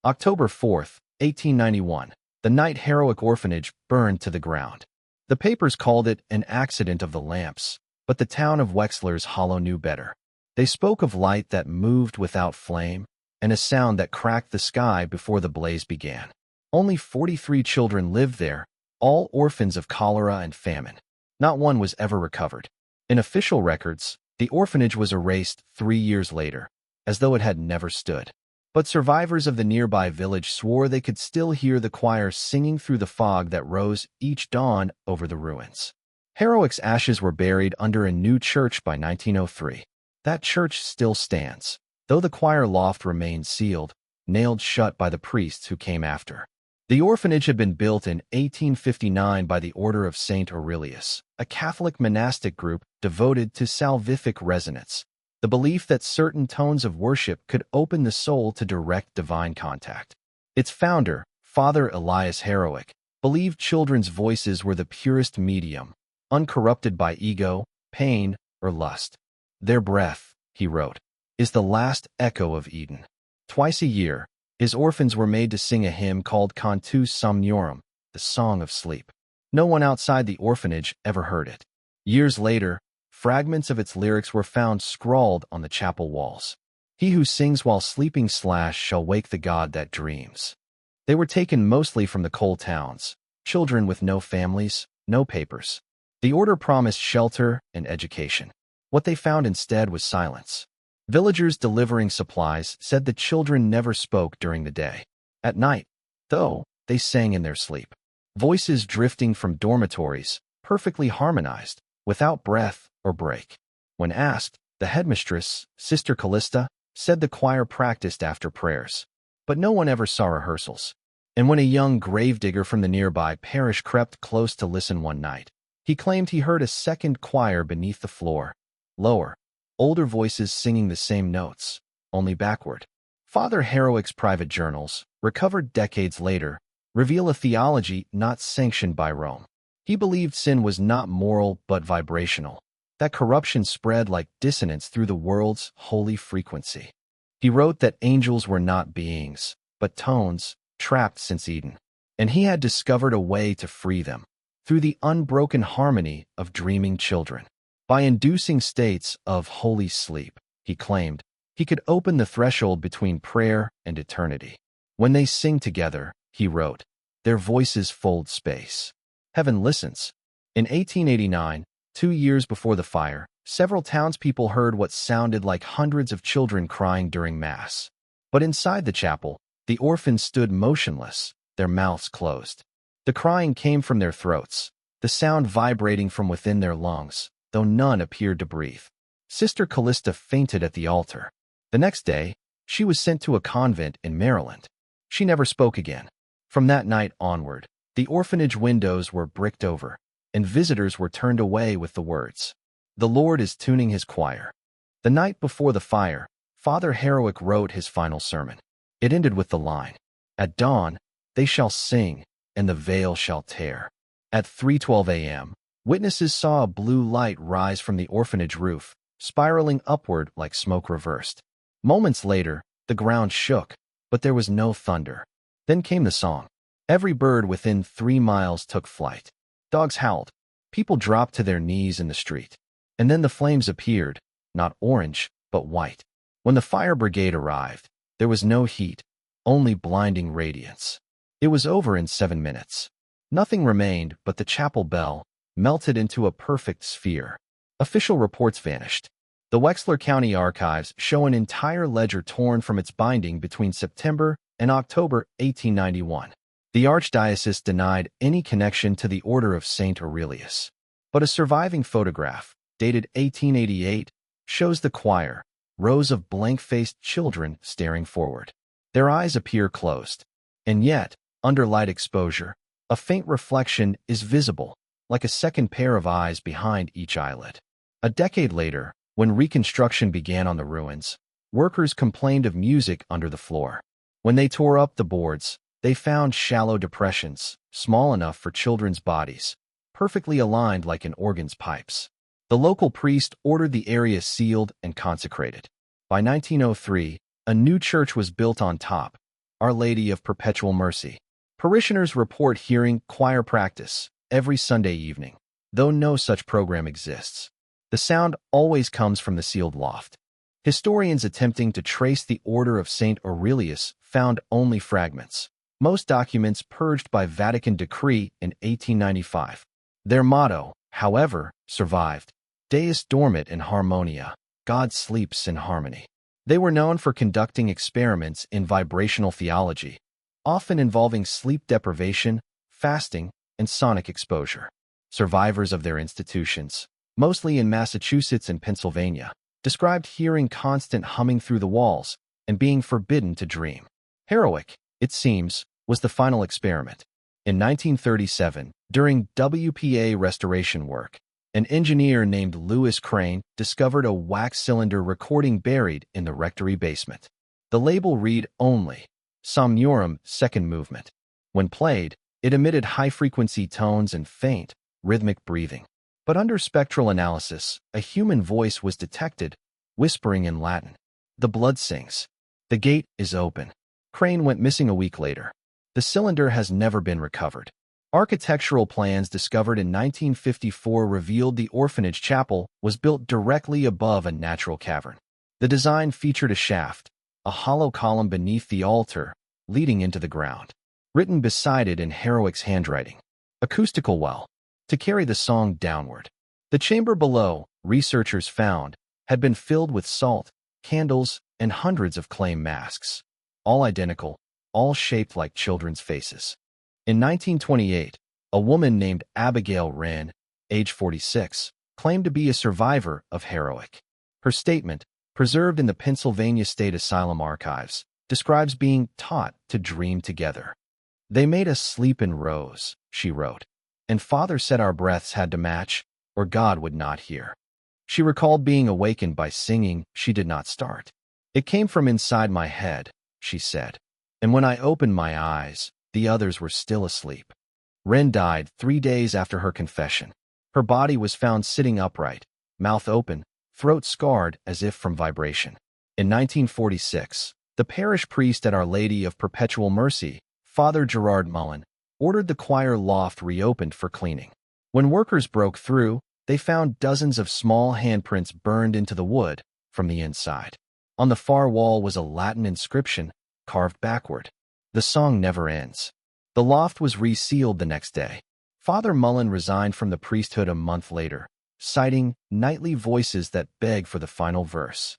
October 4th, 1891. The night Harrowick Orphanage burned to the ground. The papers called it an accident of the lamps, but the town of Wexler's Hollow knew better. They spoke of light that moved without flame, and a sound that cracked the sky before the blaze began. Only 43 children lived there, all orphans of cholera and famine. Not one was ever recovered. In official records, the orphanage was erased 3 years later, as though it had never stood. But survivors of the nearby village swore they could still hear the choir singing through the fog that rose each dawn over the ruins. Harrowick's ashes were buried under a new church by 1903. That church still stands, though the choir loft remains sealed, nailed shut by the priests who came after. The orphanage had been built in 1859 by the Order of St. Aurelius, a Catholic monastic group devoted to salvific resonance, the belief that certain tones of worship could open the soul to direct divine contact. Its founder, Father Elias Harrowick, believed children's voices were the purest medium, uncorrupted by ego, pain, or lust. Their breath, he wrote, is the last echo of Eden. Twice a year, his orphans were made to sing a hymn called Cantus Somniorum, the Song of Sleep. No one outside the orphanage ever heard it. Years later, fragments of its lyrics were found scrawled on the chapel walls. He who sings while sleeping / shall wake the God that dreams. They were taken mostly from the coal towns, children with no families, no papers. The order promised shelter and education. What they found instead was silence. Villagers delivering supplies said the children never spoke during the day. At night, though, they sang in their sleep. Voices drifting from dormitories, perfectly harmonized, without breath or break. When asked, the headmistress, Sister Callista, said the choir practiced after prayers. But no one ever saw rehearsals. And when a young gravedigger from the nearby parish crept close to listen one night, he claimed he heard a second choir beneath the floor. Lower, older voices singing the same notes, only backward. Father Harrowick's private journals, recovered decades later, reveal a theology not sanctioned by Rome. He believed sin was not moral but vibrational, that corruption spread like dissonance through the world's holy frequency. He wrote that angels were not beings, but tones, trapped since Eden, and he had discovered a way to free them, through the unbroken harmony of dreaming children. By inducing states of holy sleep, he claimed, he could open the threshold between prayer and eternity. When they sing together, he wrote, their voices fold space. Heaven listens. In 1889, 2 years before the fire, several townspeople heard what sounded like hundreds of children crying during Mass. But inside the chapel, the orphans stood motionless, their mouths closed. The crying came from their throats, the sound vibrating from within their lungs, though none appeared to breathe. Sister Callista fainted at the altar. The next day, she was sent to a convent in Maryland. She never spoke again. From that night onward, the orphanage windows were bricked over, and visitors were turned away with the words, "The Lord is tuning his choir." The night before the fire, Father Harrowick wrote his final sermon. It ended with the line, "At dawn, they shall sing, and the veil shall tear." At 3:12 a.m., witnesses saw a blue light rise from the orphanage roof, spiraling upward like smoke reversed. Moments later, the ground shook, but there was no thunder. Then came the song. Every bird within 3 miles took flight. Dogs howled. People dropped to their knees in the street. And then the flames appeared, not orange, but white. When the fire brigade arrived, there was no heat, only blinding radiance. It was over in 7 minutes. Nothing remained but the chapel bell, melted into a perfect sphere. Official reports vanished. The Wexler County Archives show an entire ledger torn from its binding between September and October 1891. The Archdiocese denied any connection to the Order of St. Aurelius. But a surviving photograph, dated 1888, shows the choir, rows of blank-faced children staring forward. Their eyes appear closed. And yet, under light exposure, a faint reflection is visible, like a second pair of eyes behind each eyelid. A decade later, when reconstruction began on the ruins, workers complained of music under the floor. When they tore up the boards, they found shallow depressions, small enough for children's bodies, perfectly aligned like an organ's pipes. The local priest ordered the area sealed and consecrated. By 1903, a new church was built on top, Our Lady of Perpetual Mercy. Parishioners report hearing choir practice every Sunday evening, though no such program exists. The sound always comes from the sealed loft. Historians attempting to trace the order of St. Aurelius found only fragments, most documents purged by Vatican decree in 1895. Their motto, however, survived: Deus dormit in harmonia, God sleeps in harmony. They were known for conducting experiments in vibrational theology, often involving sleep deprivation, fasting, and sonic exposure. Survivors of their institutions, mostly in Massachusetts and Pennsylvania, described hearing constant humming through the walls and being forbidden to dream. Harrowick, it seems, was the final experiment. In 1937, during WPA restoration work, an engineer named Lewis Crane discovered a wax cylinder recording buried in the rectory basement. The label read only Somnorum, second movement. When played, it emitted high-frequency tones and faint, rhythmic breathing. But under spectral analysis, a human voice was detected, whispering in Latin. The blood sings. The gate is open. Crane went missing a week later. The cylinder has never been recovered. Architectural plans discovered in 1954 revealed the orphanage chapel was built directly above a natural cavern. The design featured a shaft, a hollow column beneath the altar, leading into the ground. Written beside it in Harrowick's handwriting. Acoustical well, to carry the song downward. The chamber below, researchers found, had been filled with salt, candles, and hundreds of clay masks. All identical, all shaped like children's faces. In 1928, a woman named Abigail Wren, age 46, claimed to be a survivor of Harrowick. Her statement, preserved in the Pennsylvania State Asylum archives, describes being taught to dream together. They made us sleep in rows, she wrote, and Father said our breaths had to match, or God would not hear. She recalled being awakened by singing she did not start. It came from inside my head, she said, and when I opened my eyes, the others were still asleep. Wren died 3 days after her confession. Her body was found sitting upright, mouth open, throat scarred as if from vibration. In 1946, the parish priest at Our Lady of Perpetual Mercy, Father Gerard Mullen, ordered the choir loft reopened for cleaning. When workers broke through, they found dozens of small handprints burned into the wood from the inside. On the far wall was a Latin inscription, carved backward. The song never ends. The loft was resealed the next day. Father Mullen resigned from the priesthood a month later, citing nightly voices that beg for the final verse.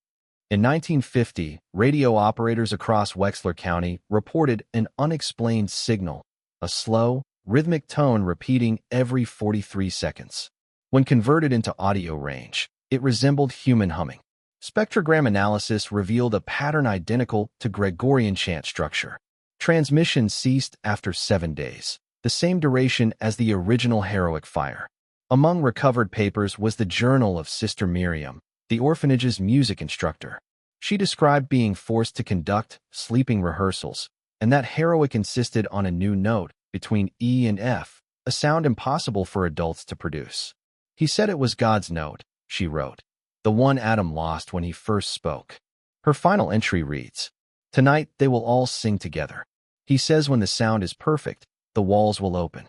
In 1950, radio operators across Wexler County reported an unexplained signal, a slow, rhythmic tone repeating every 43 seconds. When converted into audio range, it resembled human humming. Spectrogram analysis revealed a pattern identical to Gregorian chant structure. Transmission ceased after 7 days, the same duration as the original Harrowick fire. Among recovered papers was the journal of Sister Miriam, the orphanage's music instructor. She described being forced to conduct sleeping rehearsals, and that Harrowick insisted on a new note between E and F, a sound impossible for adults to produce. He said it was God's note, she wrote, the one Adam lost when he first spoke. Her final entry reads, "Tonight they will all sing together. He says when the sound is perfect, the walls will open."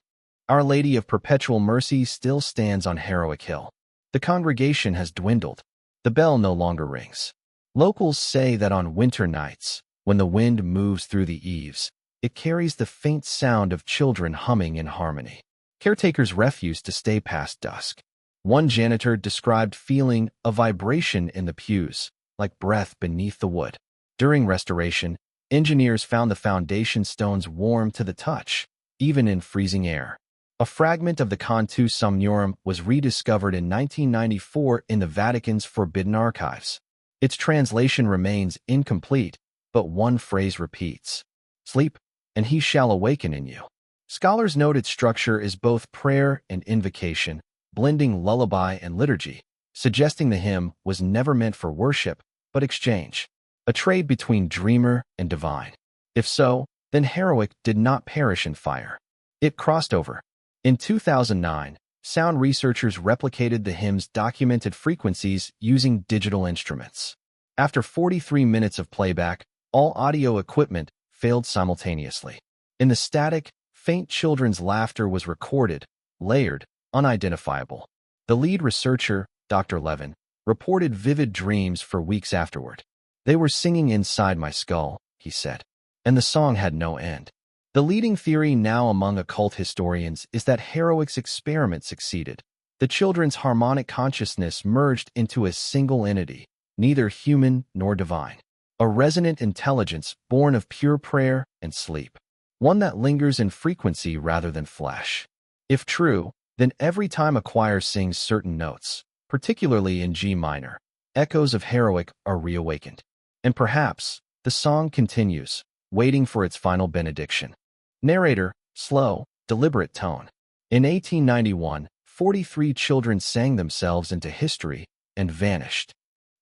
Our Lady of Perpetual Mercy still stands on Harrowick Hill. The congregation has dwindled. The bell no longer rings. Locals say that on winter nights, when the wind moves through the eaves, it carries the faint sound of children humming in harmony. Caretakers refuse to stay past dusk. One janitor described feeling a vibration in the pews, like breath beneath the wood. During restoration, engineers found the foundation stones warm to the touch, even in freezing air. A fragment of the Cantu Somnorum was rediscovered in 1994 in the Vatican's Forbidden Archives. Its translation remains incomplete, but one phrase repeats, "Sleep, and he shall awaken in you." Scholars note its structure is both prayer and invocation, blending lullaby and liturgy, suggesting the hymn was never meant for worship, but exchange. A trade between dreamer and divine. If so, then Harrowick did not perish in fire. It crossed over. In 2009, sound researchers replicated the hymn's documented frequencies using digital instruments. After 43 minutes of playback, all audio equipment failed simultaneously. In the static, faint children's laughter was recorded, layered, unidentifiable. The lead researcher, Dr. Levin, reported vivid dreams for weeks afterward. "They were singing inside my skull," he said, "and the song had no end." The leading theory now among occult historians is that Harrowick's experiment succeeded. The children's harmonic consciousness merged into a single entity, neither human nor divine. A resonant intelligence born of pure prayer and sleep. One that lingers in frequency rather than flesh. If true, then every time a choir sings certain notes, particularly in G minor, echoes of Harrowick are reawakened. And perhaps, the song continues, waiting for its final benediction. Narrator, slow, deliberate tone. In 1891, 43 children sang themselves into history and vanished.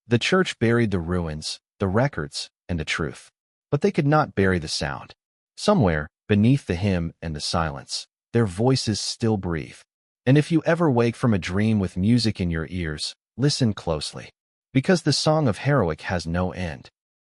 The church buried the ruins, the records, and the truth. But they could not bury the sound. Somewhere, beneath the hymn and the silence, their voices still breathe. And if you ever wake from a dream with music in your ears, listen closely. Because the song of Harrowick has no end.